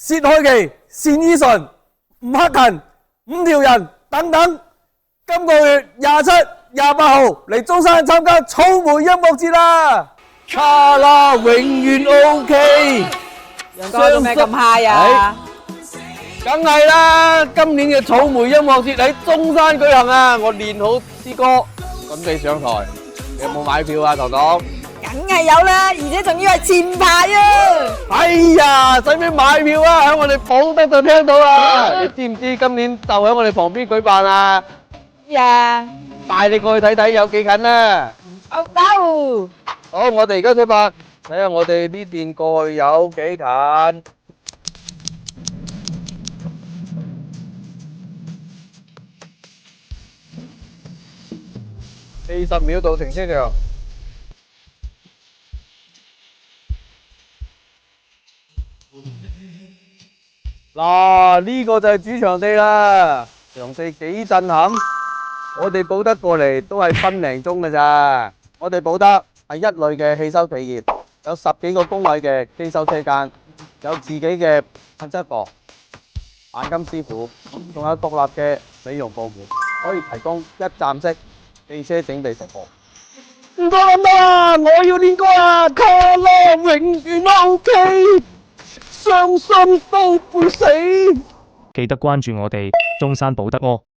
薛凱琪、單依純、吳克勤5條人等等，今個月27、28號嚟中山參加草莓音樂節啦！卡拉永遠 OK， 楊哥做咩咁 high 啊？梗係啦！今年嘅草莓音樂節喺中山舉行啊！我練好啲歌，準備上台。你有冇買票啊，堂堂？梗係有啦，而且仲要係前排啊！哎呀，使唔使買票啊？喺我哋寶德度聽到啦！你知唔知今年就喺我哋旁邊舉辦啊？呀，帶你過去睇睇有幾近啊！好走！好，我哋而家出發，睇下我哋呢邊過去有幾近。40秒到停車場。嗱，呢個就係主場地啦，場地幾震撼。我哋保德過嚟都係分零鐘㗎咋。我哋保德係一類嘅汽修企業，有10幾個工位嘅機修車間，有自己嘅噴漆房、鈑金師傅，仲有獨立嘅美容部門，可以提供一站式汽車整備服務。唔得啦，我要練歌啊！卡拉永遠 OK， 傷心都會死。記得關注我哋中山保德喎。